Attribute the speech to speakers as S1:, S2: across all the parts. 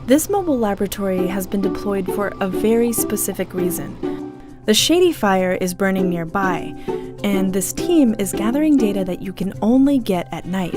S1: This mobile laboratory has been deployed for a very specific reason. The Shady Fire is burning nearby, and this team is gathering data that you can only get at night.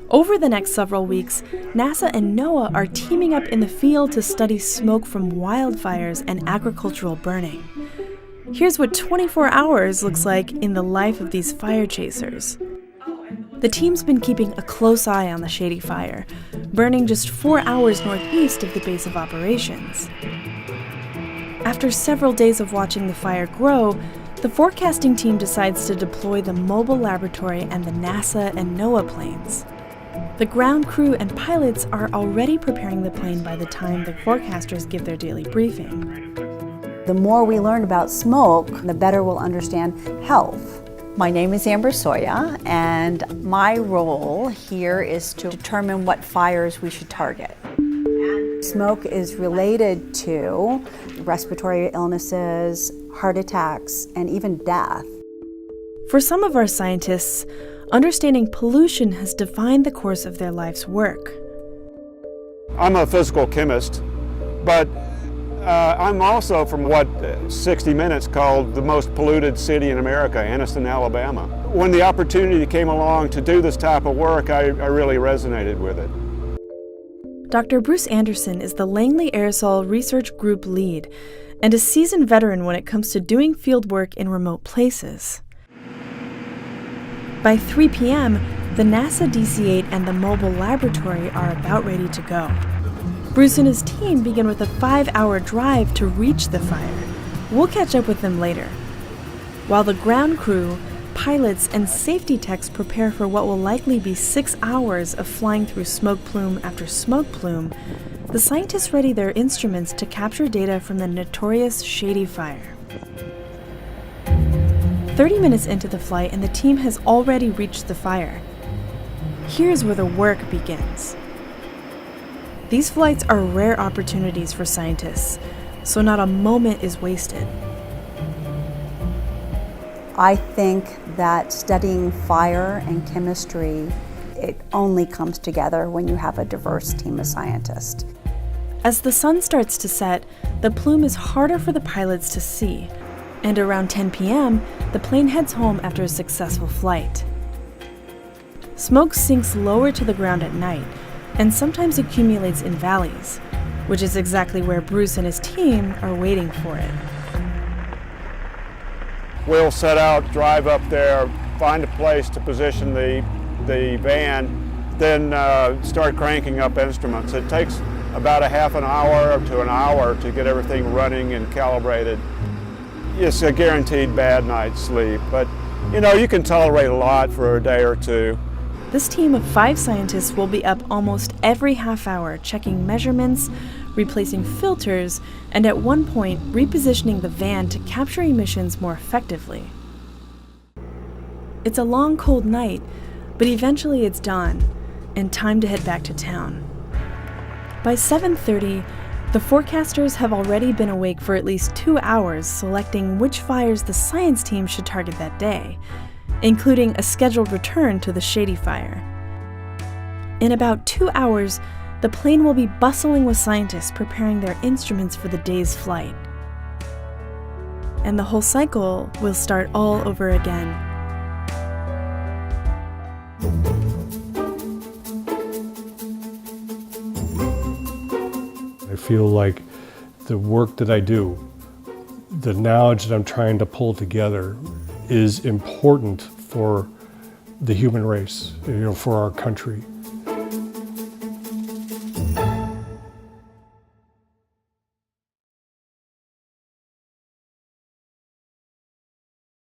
S1: Over the next several weeks, NASA and NOAA are teaming up in the field to study smoke from wildfires and agricultural burning. Here's what 24 hours looks like in the life of these fire chasers. The team's been keeping a close eye on the Shady Fire, burning just 4 hours northeast of the base of operations. After several days of watching the fire grow, the forecasting team decides to deploy the mobile laboratory and the NASA and NOAA planes. The ground crew and pilots are already preparing the plane by the time the forecasters give their daily briefing.
S2: The more we learn about smoke, the better we'll understand health. My name is Amber Soya, and my role here is to determine what fires we should target. Smoke is related to respiratory illnesses, heart attacks, and even death.
S1: For some of our scientists, understanding pollution has defined the course of their life's work.
S3: I'm a physical chemist, but I'm also from what 60 Minutes called the most polluted city in America, Anniston, Alabama. When the opportunity came along to do this type of work, I really resonated with it.
S1: Dr. Bruce Anderson is the Langley Aerosol Research Group lead and a seasoned veteran when it comes to doing field work in remote places. By 3 p.m., the NASA DC-8 and the mobile laboratory are about ready to go. Bruce and his team begin with a 5-hour drive to reach the fire. We'll catch up with them later. While the ground crew, pilots, and safety techs prepare for what will likely be 6 hours of flying through smoke plume after smoke plume, the scientists ready their instruments to capture data from the notorious Shady Fire. 30 minutes into the flight, and the team has already reached the fire. Here's where the work begins. These flights are rare opportunities for scientists, so not a moment is wasted.
S2: I think that studying fire and chemistry, it only comes together when you have a diverse team of scientists.
S1: As the sun starts to set, the plume is harder for the pilots to see, and around 10 p.m., the plane heads home after a successful flight. Smoke sinks lower to the ground at night, and sometimes accumulates in valleys, which is exactly where Bruce and his team are waiting for it.
S3: We'll set out, drive up there, find a place to position the van, then start cranking up instruments. It takes about a half an hour to an hour to get everything running and calibrated. It's a guaranteed bad night's sleep, but you can tolerate a lot for a day or two.
S1: This team of 5 scientists will be up almost every half hour checking measurements, replacing filters, and at one point repositioning the van to capture emissions more effectively. It's a long, cold night, but eventually it's dawn, and time to head back to town. By 7:30, the forecasters have already been awake for at least 2 hours selecting which fires the science team should target that day, including a scheduled return to the Shady Fire. In about 2 hours, the plane will be bustling with scientists preparing their instruments for the day's flight. And the whole cycle will start all over again.
S4: I feel like the work that I do, the knowledge that I'm trying to pull together, is important for the human race, for our country.